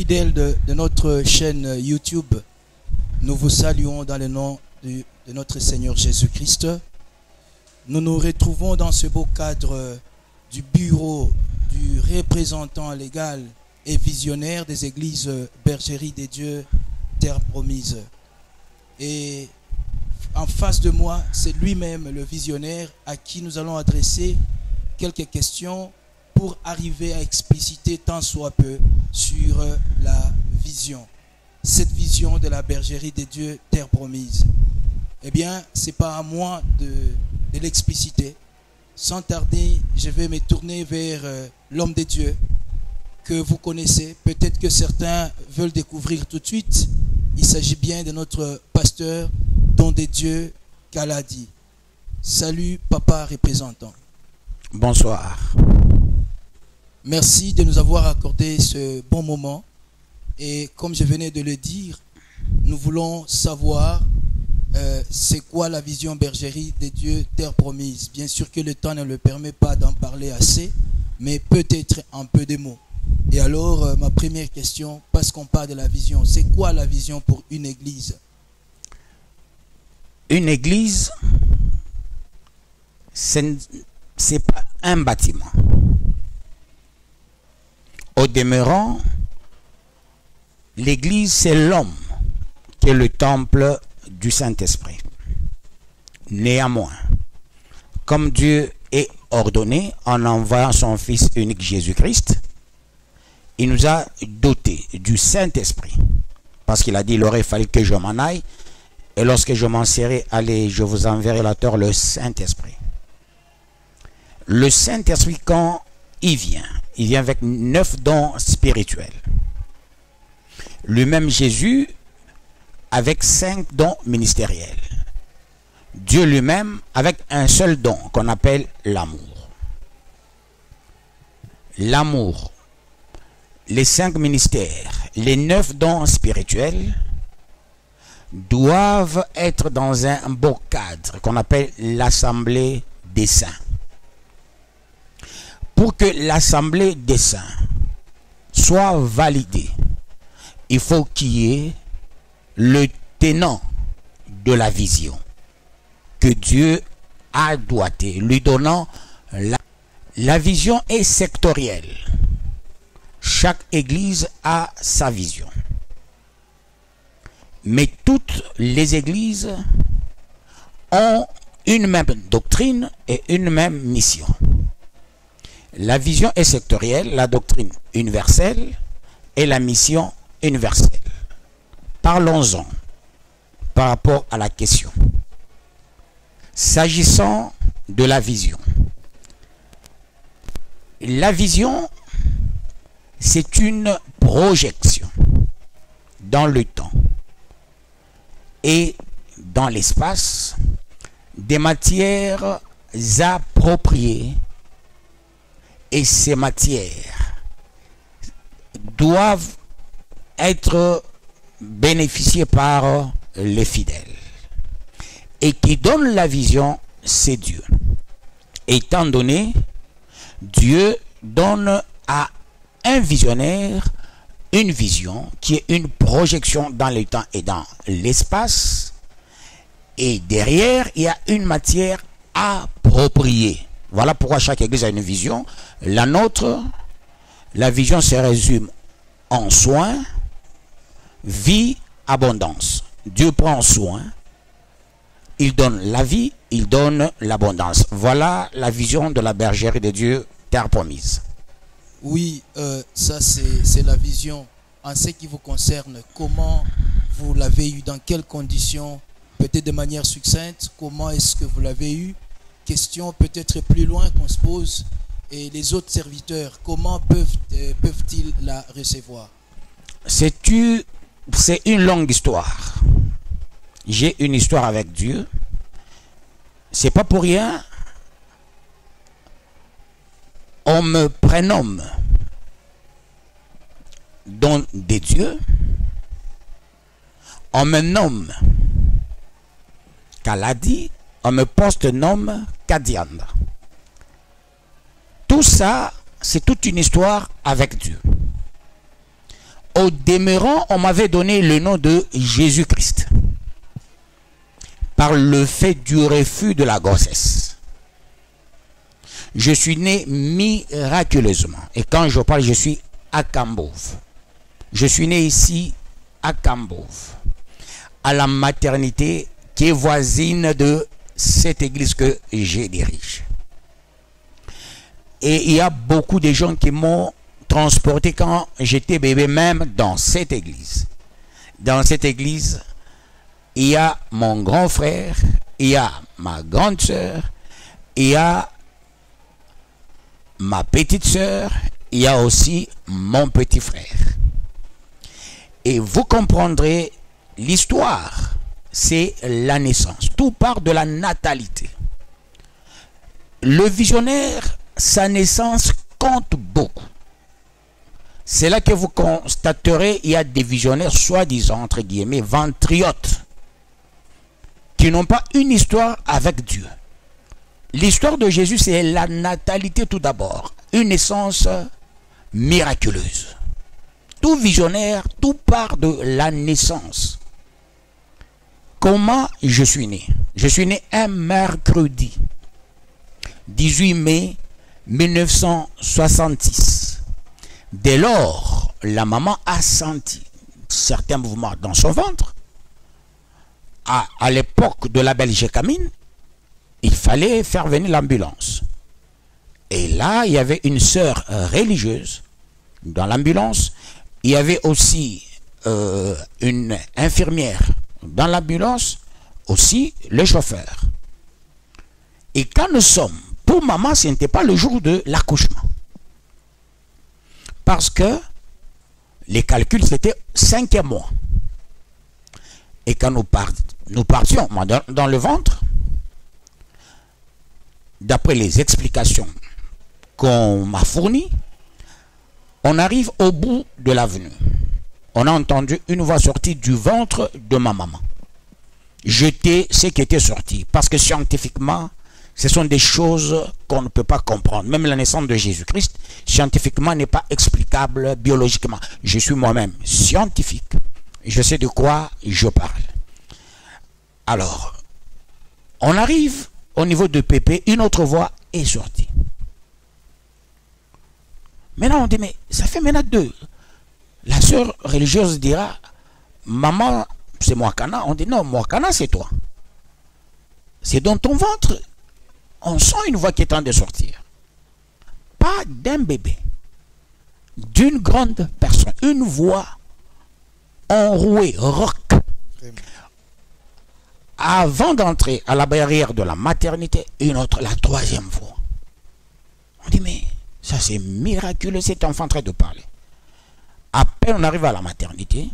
fidèles de notre chaîne YouTube, nous vous saluons dans le nom de notre Seigneur Jésus-Christ. Nous nous retrouvons dans ce beau cadre du bureau du représentant légal et visionnaire des églises Bergerie des Dieux, Terre Promise. Et en face de moi, c'est lui-même le visionnaire à qui nous allons adresser quelques questions pour arriver à expliciter tant soit peu sur la vision. Cette vision de la Bergerie des Dieux, Terre Promise. Eh bien, ce n'est pas à moi de l'expliciter. Sans tarder, je vais me tourner vers l'homme de Dieu que vous connaissez. Peut-être que certains veulent découvrir tout de suite. Il s'agit bien de notre pasteur, Don de Dieu Kaladi. Salut, papa représentant. Bonsoir. Merci de nous avoir accordé ce bon moment. Et comme je venais de le dire, nous voulons savoir c'est quoi la vision Bergerie des Dieux, Terre Promise. Bien sûr que le temps ne le permet pas d'en parler assez, mais peut-être un peu de mots. Et alors, ma première question, parce qu'on parle de la vision, c'est quoi la vision pour une église? Une église, c'est pas un bâtiment. Au demeurant, l'église, c'est l'homme qui est le temple du Saint-Esprit. Néanmoins, comme Dieu est ordonné en envoyant son Fils unique Jésus-Christ, il nous a dotés du Saint-Esprit. Parce qu'il a dit, il aurait fallu que je m'en aille, et lorsque je m'en serai allé, je vous enverrai la terre, le Saint-Esprit. Le Saint-Esprit, quand il vient avec 9 dons spirituels. Lui-même Jésus, avec 5 dons ministériels. Dieu lui-même avec un seul don qu'on appelle l'amour. L'amour, les 5 ministères, les 9 dons spirituels doivent être dans un beau cadre qu'on appelle l'assemblée des saints. Pour que l'assemblée des saints soit validée, il faut qu'il y ait le tenant de la vision que Dieu a doité, lui donnant la vision est sectorielle. Chaque église a sa vision. Mais toutes les églises ont une même doctrine et une même mission. La vision est sectorielle, la doctrine universelle et la mission universelle. Parlons-en par rapport à la question. S'agissant de la vision, c'est une projection dans le temps et dans l'espace des matières appropriées, et ces matières doivent être bénéficiées par les fidèles. Et qui donne la vision, c'est Dieu. Étant donné, Dieu donne à un visionnaire une vision qui est une projection dans le temps et dans l'espace. Et derrière, il y a une matière appropriée. Voilà pourquoi chaque église a une vision. La nôtre, la vision se résume en soin, vie, abondance. Dieu prend soin. Il donne la vie, il donne l'abondance. Voilà la vision de la Bergerie de Dieu, Terre Promise. Oui, ça c'est la vision. En ce qui vous concerne, comment vous l'avez eu, dans quelles conditions, peut-être de manière succincte, comment est-ce que vous l'avez eu? Question peut-être plus loin qu'on se pose, et les autres serviteurs, comment peuvent-ils la recevoir? C'est une longue histoire. J'ai une histoire avec Dieu. C'est pas pour rien. On me prénomme Don de Dieu. On me nomme Kaladi. On me poste-nomme Kadianda. Tout ça, c'est toute une histoire avec Dieu. Au demeurant, on m'avait donné le nom de Jésus-Christ par le fait du refus de la grossesse. Je suis né miraculeusement. Et quand je parle, je suis à Kambove. Je suis né ici à Kambove, à la maternité qui est voisine de cette église que je dirige. Et il y a beaucoup de gens qui m'ont transporté quand j'étais bébé, même dans cette église. Dans cette église, il y a mon grand frère, il y a ma grande sœur, il y a ma petite sœur, il y a aussi mon petit frère. Et vous comprendrez, l'histoire, c'est la naissance. Tout part de la natalité. Le visionnaire, sa naissance compte beaucoup. C'est là que vous constaterez, il y a des visionnaires, soi-disant, entre guillemets, ventriotes, qui n'ont pas une histoire avec Dieu. L'histoire de Jésus, c'est la natalité tout d'abord. Une naissance miraculeuse. Tout visionnaire, tout part de la naissance. Comment je suis né? Je suis né un mercredi, 18 mai 1966. Dès lors, la maman a senti certains mouvements dans son ventre. À l'époque de la Belgique-Camine, il fallait faire venir l'ambulance. Et là, il y avait une sœur religieuse dans l'ambulance. Il y avait aussi une infirmière dans l'ambulance, aussi le chauffeur. Et quand nous sommes, pour maman, ce n'était pas le jour de l'accouchement. Parce que les calculs, c'était 5e mois. Et quand nous partions dans le ventre, d'après les explications qu'on m'a fournies, on arrive au bout de l'avenue. On a entendu une voix sortie du ventre de ma maman. Jeter ce qui était sorti. Parce que scientifiquement, ce sont des choses qu'on ne peut pas comprendre. Même la naissance de Jésus-Christ, scientifiquement, n'est pas explicable biologiquement. Je suis moi-même scientifique. Je sais de quoi je parle. Alors, on arrive au niveau de Pépé, une autre voix est sortie. Maintenant, on dit, mais ça fait maintenant 2. La sœur religieuse dira, maman, c'est Mwakana. On dit, non, Mwakana, c'est toi. C'est dans ton ventre. On sent une voix qui est en train de sortir. Pas d'un bébé. D'une grande personne. Une voix enrouée, rock. Avant d'entrer à la barrière de la maternité, une autre, la 3e voix. On dit, mais ça c'est miraculeux, cet enfant en train de parler. À peine on arrive à la maternité,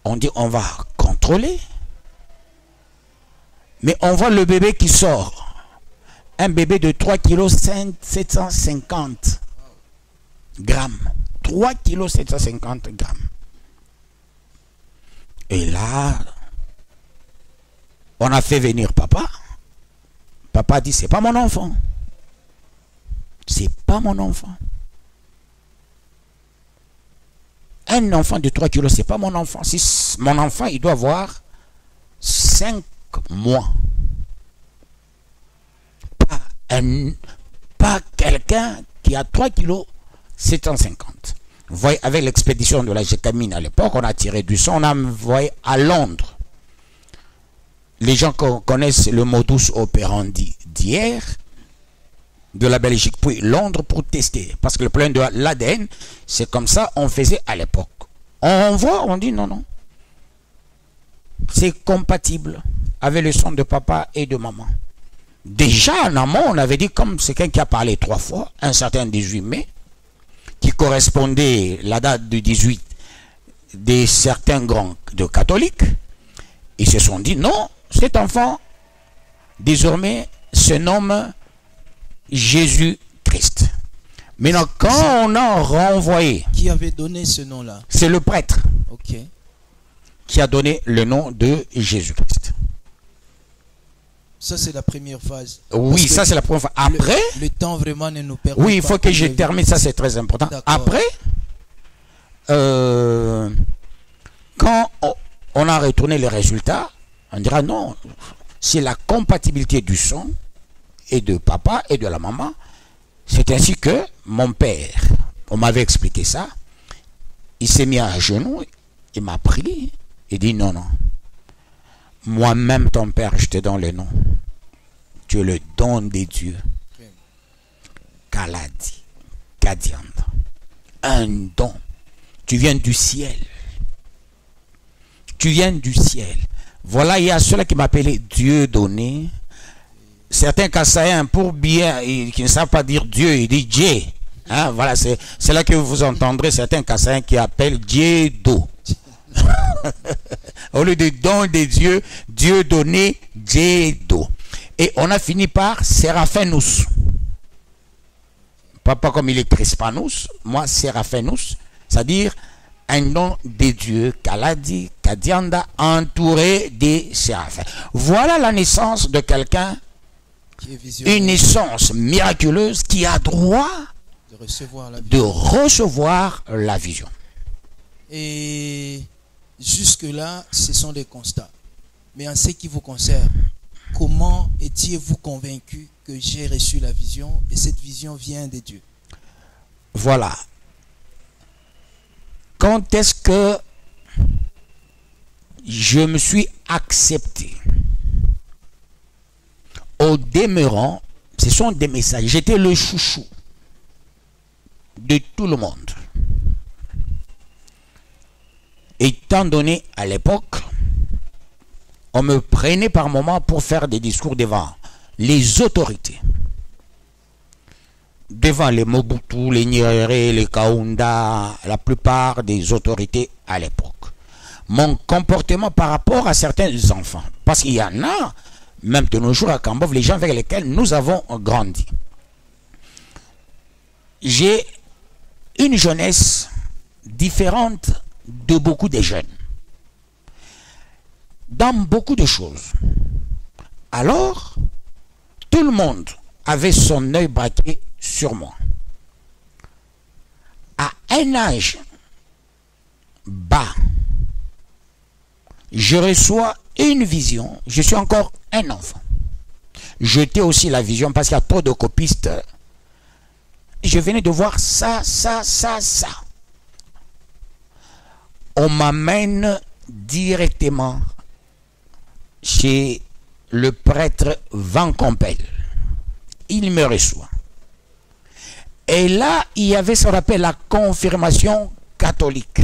on dit, on va contrôler. Mais on voit le bébé qui sort. Un bébé de 3 kg 750 grammes. 3 kg 750 grammes. Et là, on a fait venir papa. Papa dit, c'est pas mon enfant. C'est pas mon enfant. Un enfant de 3 kilos, c'est pas mon enfant. Si mon enfant, il doit avoir 5 mois. Pas quelqu'un qui a 3 kilos 750. Vous voyez, avec l'expédition de la Gécamine à l'époque, on a tiré du sang, on a envoyé à Londres. Les gens connaissent le modus operandi d'hier, de la Belgique, puis Londres pour tester. Parce que le problème de l'ADN, c'est comme ça on faisait à l'époque. On envoie, on dit non, non. C'est compatible avec le sang de papa et de maman. Déjà en amont, on avait dit, comme c'est quelqu'un qui a parlé 3 fois, un certain 18 mai, qui correspondait la date du 18 de certains grands de catholiques, ils se sont dit non, cet enfant désormais se nomme Jésus-Christ. Maintenant, quand on a renvoyé, qui avait donné ce nom-là? C'est le prêtre, ok, qui a donné le nom de Jésus-Christ. Ça, c'est la première phase. Oui, ça, c'est la première phase. Après, le temps vraiment ne nous permet oui, il pas faut que de je revenir. termine, ça, c'est très important. D'accord. quand on a retourné les résultats, on dira non, c'est la compatibilité du son et de papa et de la maman. C'est ainsi que mon père, on m'avait expliqué ça, il s'est mis à genoux, il m'a pris, il dit non, non, moi-même ton père, je te donne le nom. Tu es le don des dieux. Kaladi, Kadianda, un don. Tu viens du ciel. Tu viens du ciel. Voilà, il y a ceux-là qui m'appelaient Dieu donné. Certains Kassaïens, pour bien, qui ne savent pas dire Dieu, ils disent Dieu. Hein, voilà, c'est là que vous entendrez certains Kassaïens qui appellent Dieu d'eau. Au lieu de don des dieux, Dieu donné, Dieu d'eau. Et on a fini par Séraphinus. Pas comme il est Crispanus, moi Séraphinus, c'est-à-dire un nom des dieux, Kaladi, Kadianda, entouré des séraphins. Voilà la naissance de quelqu'un, une naissance miraculeuse qui a droit de recevoir la vision. Et jusque-là, ce sont des constats. Mais en ce qui vous concerne, comment étiez-vous convaincu que j'ai reçu la vision et cette vision vient de Dieu? Voilà. Quand est-ce que je me suis accepté? Au demeurant, ce sont des messages. J'étais le chouchou de tout le monde. Étant donné à l'époque, on me prenait par moment pour faire des discours devant les autorités. Devant les Mobutu, les Nyerere, les Kaunda, la plupart des autorités à l'époque. Mon comportement par rapport à certains enfants, parce qu'il y en a, même de nos jours à Kambov, les gens avec lesquels nous avons grandi. J'ai une jeunesse différente de beaucoup de jeunes. Dans beaucoup de choses. Alors, tout le monde avait son œil braqué sur moi. À un âge bas, je reçois une vision. Je suis encore un enfant. Jeter aussi la vision parce qu'il y a trop de copistes. Je venais de voir ça. On m'amène directement chez le prêtre Van Compel. Il me reçoit. Et là, il y avait ce qu'on appelle la confirmation catholique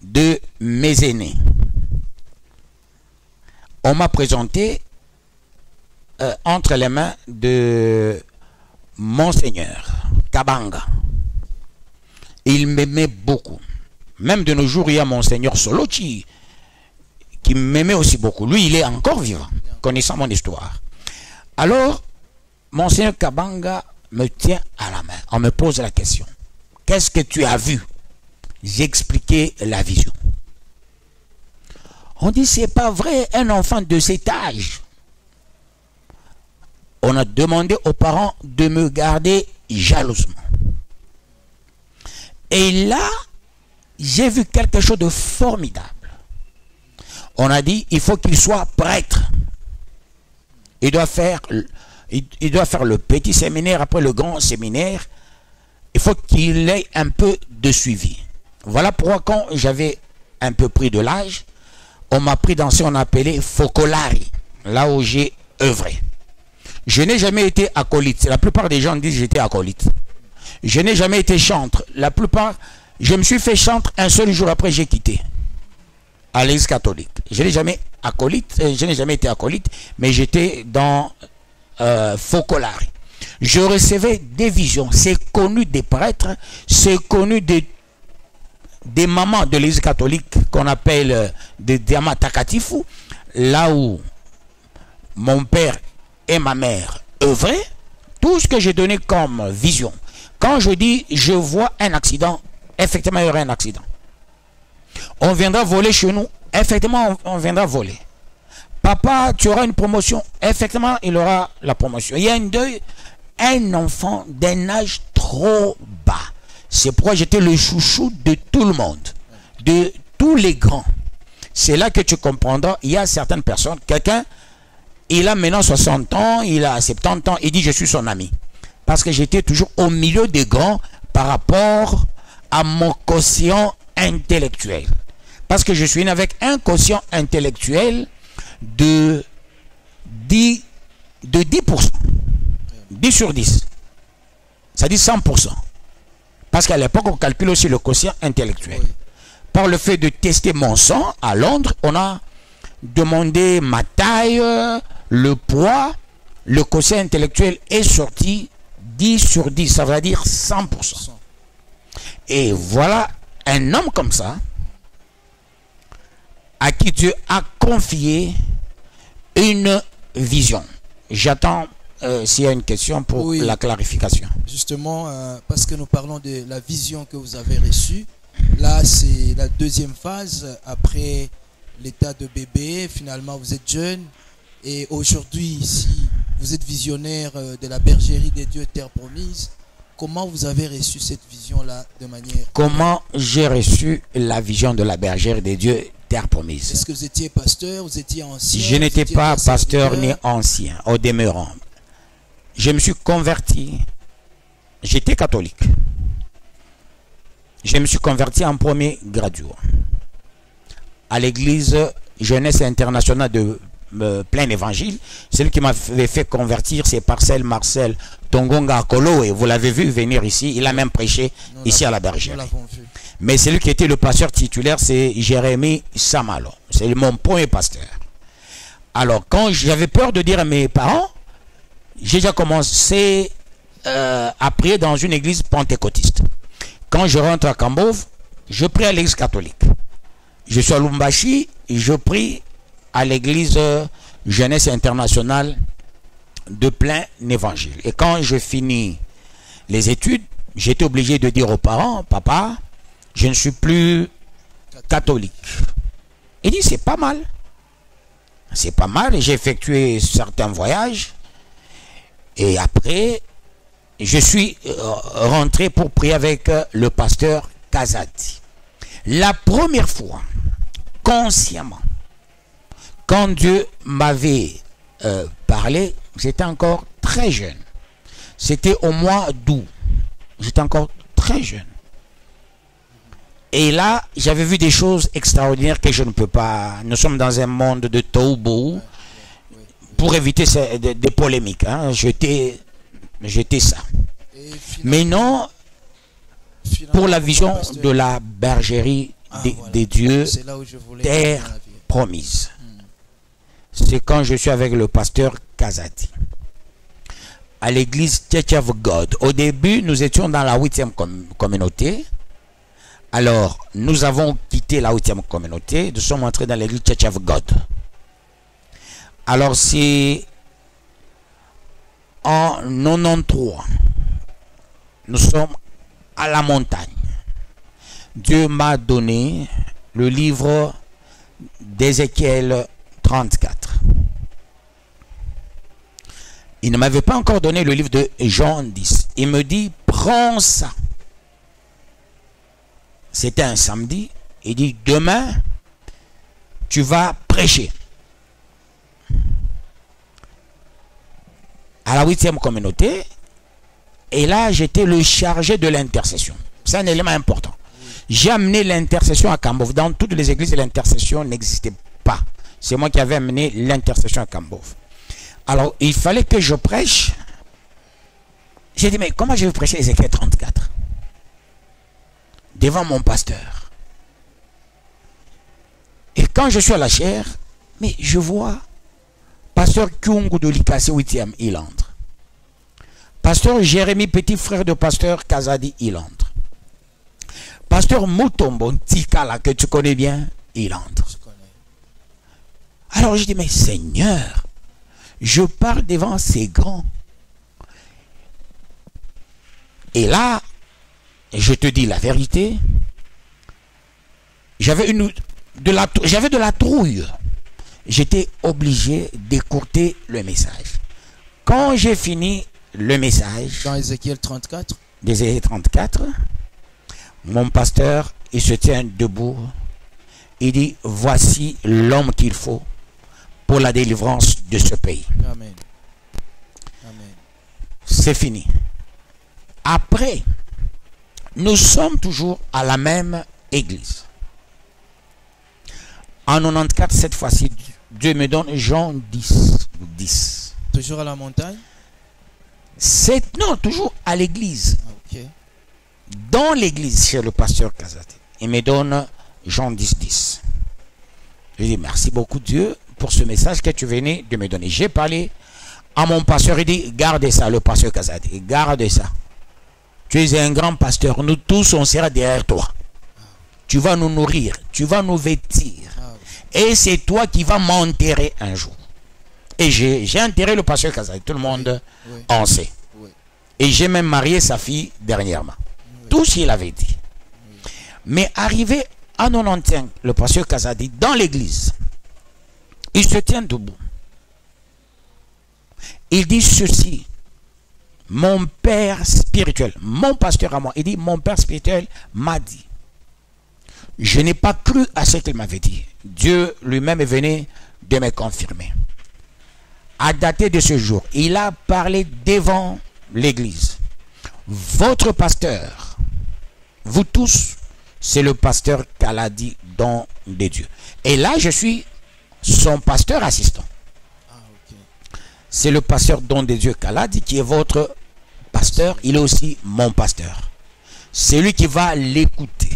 de mes aînés. On m'a présenté entre les mains de Monseigneur Kabanga. Il m'aimait beaucoup. Même de nos jours, il y a Monseigneur Solochi qui m'aimait aussi beaucoup. Lui, il est encore vivant, connaissant mon histoire. Alors, Monseigneur Kabanga me tient à la main. On me pose la question. Qu'est-ce que tu as vu? J'ai expliqué la vision. On dit, c'est pas vrai, un enfant de cet âge. On a demandé aux parents de me garder jalousement. Et là, j'ai vu quelque chose de formidable. On a dit, il faut qu'il soit prêtre. Il doit faire le petit séminaire, après le grand séminaire. Il faut qu'il ait un peu de suivi. Voilà pourquoi quand j'avais un peu pris de l'âge, on m'a pris dans ce qu'on appelait Focolari, là où j'ai œuvré. Je n'ai jamais été acolyte. La plupart des gens disent que j'étais acolyte. Je n'ai jamais été chantre. La plupart, je me suis fait chantre un seul jour après j'ai quitté à l'église catholique. Je n'ai jamais été acolyte, mais j'étais dans Focolari. Je recevais des visions. C'est connu des prêtres, c'est connu des mamans de l'église catholique qu'on appelle des Diamatakatifu, là où mon père et ma mère œuvraient. Tout ce que j'ai donné comme vision. Quand je dis je vois un accident, effectivement il y aura un accident. On viendra voler chez nous, effectivement on viendra voler. Papa, tu auras une promotion, effectivement il aura la promotion. Il y a un deuil, un enfant d'un âge trop bas. C'est pourquoi j'étais le chouchou de tout le monde, de tous les grands. C'est là que tu comprendras, il y a certaines personnes, quelqu'un, il a maintenant 60 ans, il a 70 ans, il dit je suis son ami. Parce que j'étais toujours au milieu des grands par rapport à mon quotient intellectuel. Parce que je suis né avec un quotient intellectuel de 10%. 10 sur 10. Ça dit 100%. Parce qu'à l'époque, on calcule aussi le quotient intellectuel. Oui. Par le fait de tester mon sang à Londres, on a demandé ma taille, le poids, le quotient intellectuel est sorti 10 sur 10, ça veut dire 100%. Et voilà un homme comme ça, à qui Dieu a confié une vision. J'attends s'il y a une question pour la clarification. Justement, parce que nous parlons de la vision que vous avez reçue. Là, c'est la deuxième phase. Après l'état de bébé, finalement, vous êtes jeune. Et aujourd'hui, si vous êtes visionnaire de la bergerie des dieux Terre Promise, comment vous avez reçu cette vision-là de manière... Comment j'ai reçu la vision de la bergerie des dieux Terre Promise? Est-ce que vous étiez pasteur, vous étiez ancien? Je n'étais pas pasteur ni ancien, au demeurant. Je me suis converti. J'étais catholique. Je me suis converti en premier graduat à l'église Jeunesse Internationale de Plein Évangile. Celui qui m'avait fait convertir, c'est Parcel Marcel Tongonga Kolo, et vous l'avez vu venir ici. Il a même prêché ici à la bergerie. Mais celui qui était le pasteur titulaire, c'est Jérémie Samalo. C'est mon premier pasteur. Alors, quand j'avais peur de dire à mes parents, j'ai déjà commencé à prier dans une église pentecôtiste. Quand je rentre à Kambov, je prie à l'église catholique. Je suis à Lumbashi, je prie à l'église Jeunesse Internationale de Plein Évangile. Et quand je finis les études, j'étais obligé de dire aux parents, papa, je ne suis plus catholique. Il dit, c'est pas mal. C'est pas mal. Et j'ai effectué certains voyages. Et après, je suis rentré pour prier avec le pasteur Kazadi. La première fois, consciemment, quand Dieu m'avait parlé, j'étais encore très jeune. C'était au mois d'août. J'étais encore très jeune. Et là, j'avais vu des choses extraordinaires que je ne peux pas... Nous sommes dans un monde de Toubou. Pour éviter des polémiques. Hein. J'étais ça. Mais non, pour la vision de la bergerie des dieux, Terre Promise. C'est quand je suis avec le pasteur Kazadi à l'église Church of God. Au début, nous étions dans la 8e communauté. Alors, nous avons quitté la 8e communauté. Nous sommes entrés dans l'église Church of God. Alors, c'est en 93. Nous sommes à la montagne. Dieu m'a donné le livre d'Ézéchiel 34. Il ne m'avait pas encore donné le livre de Jean 10. Il me dit, prends ça. C'était un samedi. Il dit, demain, tu vas prêcher. À la 8e communauté. Et là, j'étais le chargé de l'intercession. C'est un élément important. J'ai amené l'intercession à Kambov. Dans toutes les églises, l'intercession n'existait pas. C'est moi qui avais amené l'intercession à Kambov. Alors, il fallait que je prêche. J'ai dit, mais comment je vais prêcher Ézéchiel 34 devant mon pasteur? Et quand je suis à la chaire, mais je vois pasteur Kyungu de l'Ikase 8e, il entre. Pasteur Jérémie, petit frère de pasteur Kazadi, il entre. Pasteur Mutombo Tikala, que tu connais bien, il entre. Alors je dis, mais Seigneur, je parle devant ces grands. Et là, je te dis la vérité, j'avais de la trouille. J'étais obligé d'écouter le message. Quand j'ai fini le message... Dans Ézéchiel 34 d'Ézéchiel 34, mon pasteur, il se tient debout. Il dit, voici l'homme qu'il faut pour la délivrance de ce pays. Amen. Amen. C'est fini. Après, nous sommes toujours à la même église. En 94, cette fois-ci, Dieu me donne Jean 10. Toujours à la montagne? Non, toujours à l'église. Ok. Dans l'église, chez le pasteur Kazati. Il me donne Jean 10. Je dis, merci beaucoup Dieu pour ce message que tu venais de me donner. J'ai parlé à mon pasteur, il dit, gardez ça, le pasteur Kazati. Gardez ça. Tu es un grand pasteur. Nous tous, on sera derrière toi. Tu vas nous nourrir. Tu vas nous vêtir. Et c'est toi qui vas m'enterrer un jour. Et j'ai enterré le pasteur Kazati. Tout le monde en sait. Oui. Et j'ai même marié sa fille dernièrement. Oui. Tout ce qu'il avait dit. Oui. Mais arrivé à 95, le pasteur Kazadi, dans l'église, il se tient debout. Il dit ceci. Mon père spirituel, mon pasteur à moi, il dit, mon père spirituel m'a dit. Je n'ai pas cru à ce qu'il m'avait dit. Dieu lui-même est venu de me confirmer. À dater de ce jour, il a parlé devant l'église. Votre pasteur, vous tous, c'est le pasteur Kaladi, don de Dieu. Et là, je suis son pasteur assistant. C'est le pasteur don de Dieu Kaladi qui est votre pasteur. Il est aussi mon pasteur. C'est lui qui va l'écouter.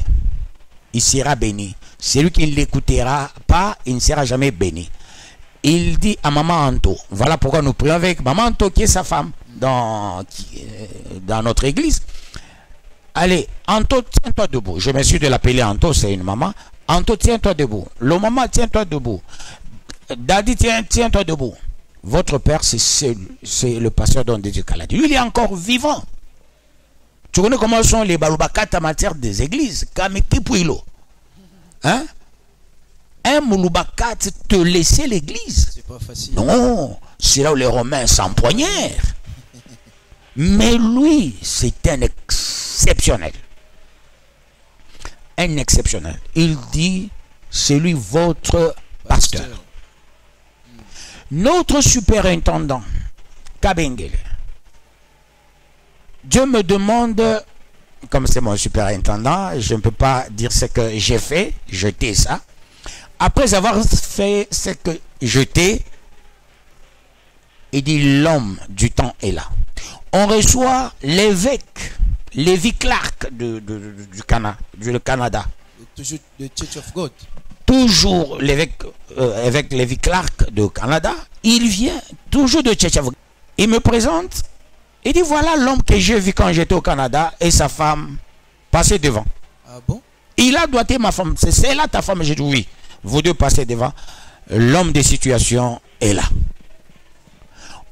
Il sera béni. Celui qui ne l'écoutera pas, il ne sera jamais béni. Il dit à Maman Anto, voilà pourquoi nous prions avec Maman Anto qui est sa femme dans notre église. Allez, Anto, tiens-toi debout. Je me suis de l'appeler Anto, c'est une maman. Anto, tiens-toi debout. Le maman, tiens-toi debout. Daddy, tiens-toi debout. Votre père, c'est le pasteur don de Dieu Kaladi. Lui, il est encore vivant. Tu connais comment sont les balubakata en matière des églises? Hein? Un mouloubakat te laisser l'église. C'est pas facile. Non, c'est là où les Romains s'empoignèrent. Mais lui, c'est un exceptionnel. Un exceptionnel. Il dit, c'est lui votre pasteur. Notre superintendant, Kabengele, Dieu me demande, comme c'est mon superintendant, je ne peux pas dire ce que j'ai fait, jeter ça. Après avoir fait ce que jeter, il dit l'homme du temps est là. On reçoit l'évêque, Lévi Clark du Canada. Toujours de Church of God. Toujours l'évêque Lévi Clark du Canada. Il vient toujours de Church of God. Il me présente. Il dit voilà l'homme que j'ai vu quand j'étais au Canada et sa femme passer devant. Ah bon? Il a doigté ma femme. C'est là ta femme? J'ai dit oui. Vous deux passez devant. L'homme des situations est là.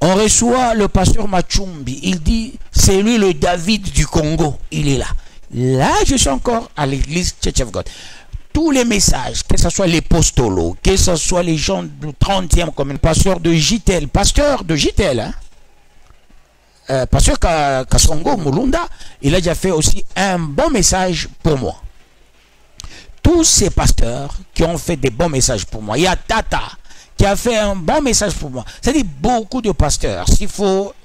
On reçoit le pasteur Machumbi. Il dit c'est lui le David du Congo. Il est là. Là, je suis encore à l'église Church of God. Tous les messages, que ce soit les postolos, que ce soit les gens du 30e comme le pasteur de JTL, hein? Pasteur Kasongo Mulunda, il a déjà fait aussi un bon message pour moi. Tous ces pasteurs qui ont fait des bons messages pour moi. Il y a Tata qui a fait un bon message pour moi. C'est-à-dire beaucoup de pasteurs. S'il faut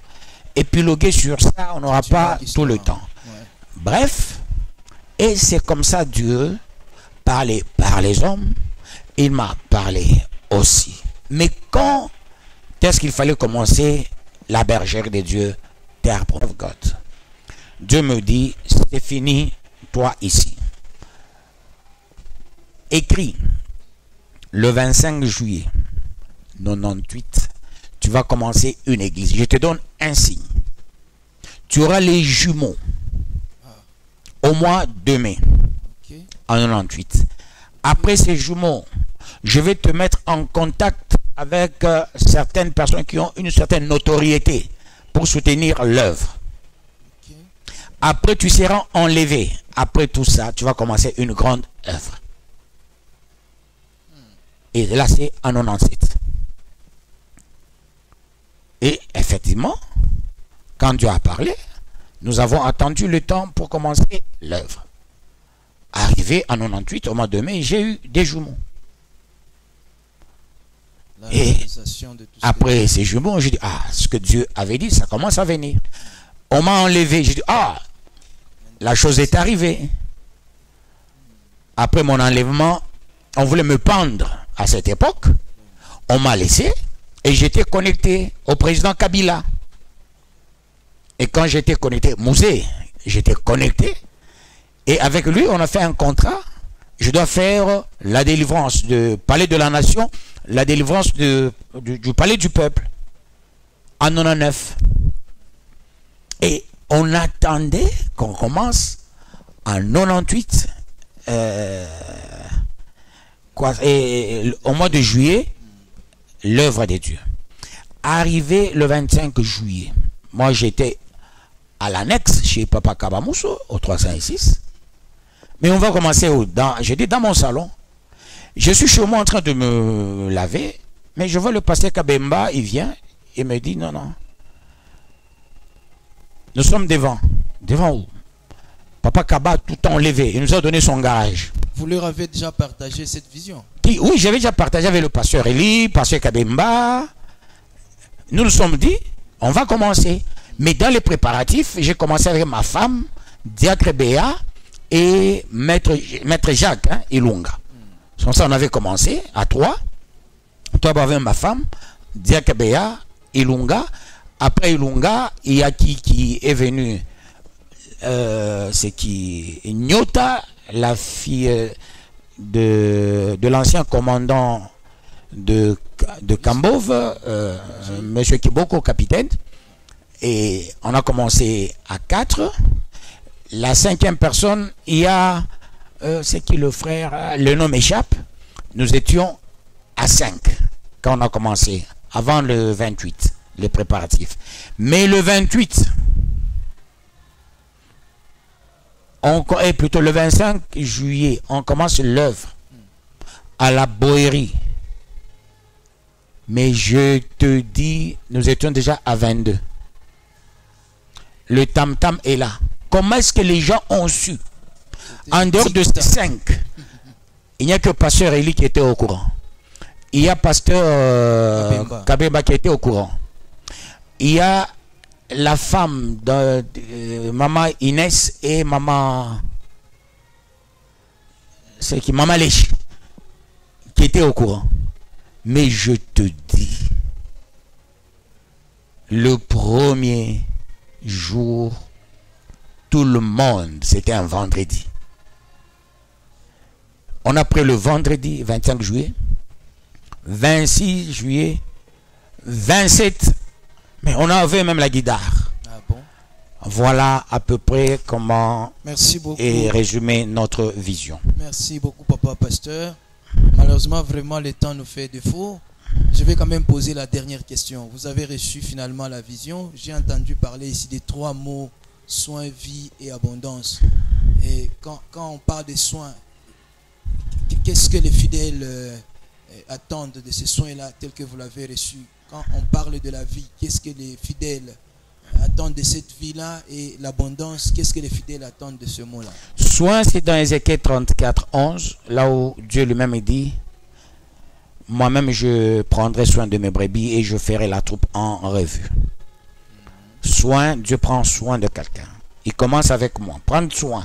épiloguer sur ça, on n'aura pas tout le temps. Ouais. Bref, et c'est comme ça Dieu parlait par les hommes. Il m'a parlé aussi. Mais quand est-ce qu'il fallait commencer la bergère de Dieu? Of God. Dieu me dit, c'est fini, toi ici. Écris, le 25 juillet 98, tu vas commencer une église. Je te donne un signe. Tu auras les jumeaux au mois de mai en 98. Après ces jumeaux, je vais te mettre en contact avec certaines personnes qui ont une certaine notoriété pour soutenir l'œuvre. Après, tu seras enlevé. Après tout ça, tu vas commencer une grande œuvre. Et là, c'est en 97. Et effectivement, quand Dieu a parlé, nous avons attendu le temps pour commencer l'œuvre. arrivé en 98, au mois de mai, j'ai eu des jumeaux. Et après ces jumeaux, j'ai dit, ah, ce que Dieu avait dit, ça commence à venir. On m'a enlevé, j'ai dit, ah, la chose est arrivée. Après mon enlèvement, on voulait me pendre à cette époque. On m'a laissé et j'étais connecté au président Kabila. Et quand j'étais connecté, Mouzé, j'étais connecté. Et avec lui, on a fait un contrat. Je dois faire la délivrance du palais de la nation, la délivrance du palais du peuple en 99. Et on attendait qu'on commence en 98, au mois de juillet, l'œuvre de Dieu. Arrivé le 25 juillet, moi j'étais à l'annexe chez Papa Kabamousso, au 306. Mais on va commencer j'étais dans mon salon. Je suis chez moi en train de me laver, mais je vois le pasteur Kabemba, il vient et me dit, non, non. Nous sommes devant. Devant où? Papa Kaba a tout le temps levé. Il nous a donné son garage. Vous leur avez déjà partagé cette vision? Oui, j'avais déjà partagé avec le pasteur Eli, pasteur Kabemba. Nous nous sommes dit, on va commencer. Mais dans les préparatifs, j'ai commencé avec ma femme, Diacre Béa, et maître Jacques, Ilunga. Comme ça, on avait commencé à 3. Toi, avec ma femme, Diacre Béa, Ilunga. Après Ilunga, il y a qui est venu, c'est qui Nyota, la fille de l'ancien commandant de Kambove, monsieur Kiboko, capitaine. Et on a commencé à 4. La 5e personne, il y a, c'est qui le frère, le nom m'échappe. Nous étions à 5 quand on a commencé, avant le 28, les préparatifs. Mais le 28, et plutôt le 25 juillet, on commence l'œuvre à la Boérie. Mais je te dis, nous étions déjà à 22. Le tam-tam est là. Comment est-ce que les gens ont su? En dehors de 5, il n'y a que pasteur Eli qui était au courant. Il y a pasteur Kabemba qui était au courant. Il y a la femme de maman Inès et maman, c'est qui, maman Lèche, qui était au courant. Mais je te dis, le premier jour, tout le monde, c'était un vendredi. On a pris le vendredi 25 juillet, 26 juillet, 27, mais on avait même la guitare. Ah bon? Voilà à peu près comment est résumé notre vision. Merci beaucoup, papa pasteur. Malheureusement, vraiment, le temps nous fait défaut. Je vais quand même poser la dernière question. Vous avez reçu finalement la vision. J'ai entendu parler ici des 3 mots: soins, vie et abondance. Et quand on parle des soins, qu'est-ce que les fidèles attendent de ces soins-là tels que vous l'avez reçu? Quand on parle de la vie, qu'est-ce que les fidèles attendent de cette vie-là? Et l'abondance, qu'est-ce que les fidèles attendent de ce mot-là? Soin, c'est dans Ézéchiel 34, 11, là où Dieu lui-même dit, moi-même je prendrai soin de mes brebis et je ferai la troupe en revue. Soin, Dieu prend soin de quelqu'un. Il commence avec moi. Prendre soin,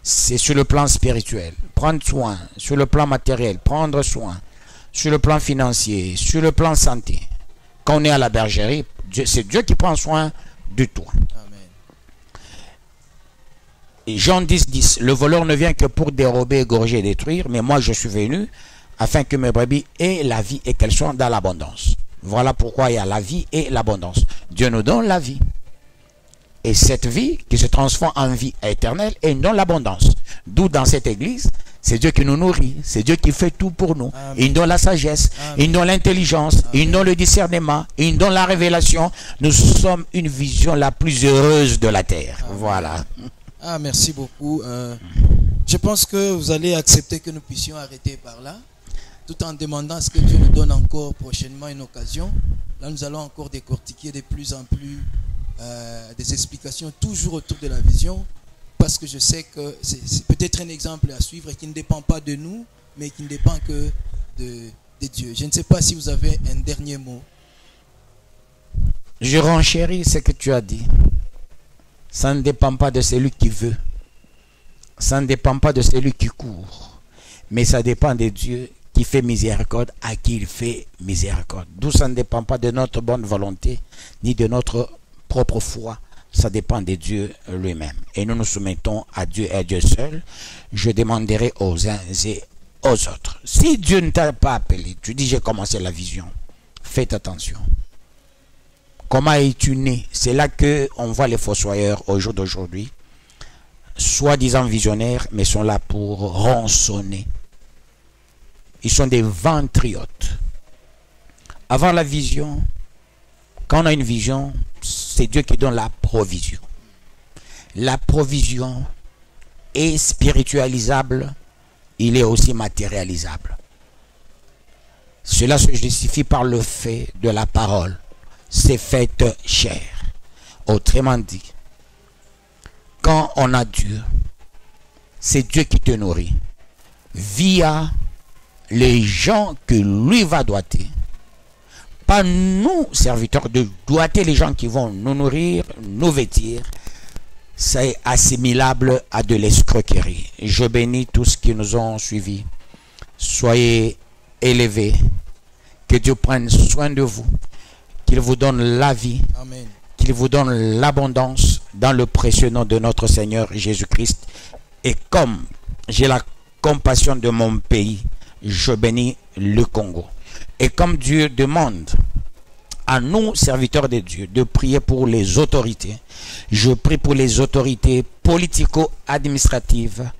c'est sur le plan spirituel. Prendre soin sur le plan matériel. Prendre soin sur le plan financier, sur le plan santé. Quand on est à la bergerie, c'est Dieu qui prend soin de toi. Amen. Et Jean 10, 10. Le voleur ne vient que pour dérober, égorger et détruire, mais moi je suis venu afin que mes brebis aient la vie et qu'elles soient dans l'abondance. Voilà pourquoi il y a la vie et l'abondance. Dieu nous donne la vie. Et cette vie qui se transforme en vie éternelle et nous donne l'abondance. D'où dans cette église, c'est Dieu qui nous nourrit. C'est Dieu qui fait tout pour nous. Amen. Il nous donne la sagesse. Amen. Il nous donne l'intelligence. Il nous donne le discernement. Il nous donne la révélation. Nous sommes une vision la plus heureuse de la terre. Amen. Voilà. Ah, merci beaucoup. Je pense que vous allez accepter que nous puissions arrêter par là, tout en demandant à ce que Dieu nous donne encore prochainement une occasion. Là, nous allons encore décortiquer de plus en plus des explications, toujours autour de la vision. parce que je sais que c'est peut-être un exemple à suivre et qui ne dépend pas de nous, mais qui ne dépend que de Dieu. Je ne sais pas si vous avez un dernier mot. Je renchéris ce que tu as dit. Ça ne dépend pas de celui qui veut. Ça ne dépend pas de celui qui court. Mais ça dépend de Dieu qui fait miséricorde à qui il fait miséricorde. D'où ça ne dépend pas de notre bonne volonté, ni de notre propre foi. Ça dépend de Dieu lui-même. Et nous nous soumettons à Dieu et à Dieu seul. Je demanderai aux uns et aux autres. Si Dieu ne t'a pas appelé, tu dis j'ai commencé la vision. Faites attention. Comment es-tu né? C'est là qu'on voit les fossoyeurs au jour d'aujourd'hui, soi-disant visionnaires, mais sont là pour rançonner. Ils sont des ventriotes. Avant la vision, quand on a une vision, c'est Dieu qui donne la provision. La provision est spiritualisable, il est aussi matérialisable. Cela se justifie par le fait de la parole. C'est fait chair. Autrement dit, quand on a Dieu, c'est Dieu qui te nourrit via les gens que lui va doiter. Pas nous, serviteurs, de doiter les gens qui vont nous nourrir, nous vêtir. C'est assimilable à de l'escroquerie. Je bénis tous ceux qui nous ont suivis. Soyez élevés. Que Dieu prenne soin de vous. Qu'il vous donne la vie. Amen. Qu'il vous donne l'abondance dans le précieux nom de notre Seigneur Jésus-Christ. Et comme j'ai la compassion de mon pays, je bénis le Congo. Et comme Dieu demande à nous, serviteurs de Dieu, de prier pour les autorités, je prie pour les autorités politico-administratives,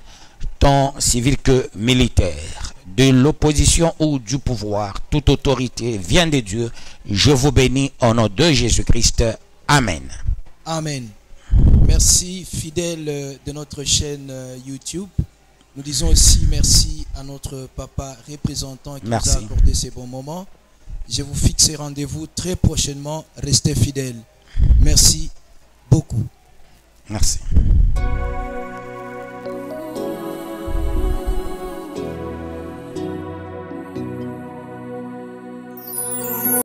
tant civiles que militaires, de l'opposition ou du pouvoir. Toute autorité vient de Dieu. Je vous bénis au nom de Jésus-Christ. Amen. Amen. Merci, fidèles de notre chaîne YouTube. Nous disons aussi merci à notre papa représentant qui nous a accordé ces bons moments. Je vous fixe rendez-vous très prochainement. Restez fidèles. Merci beaucoup. Merci.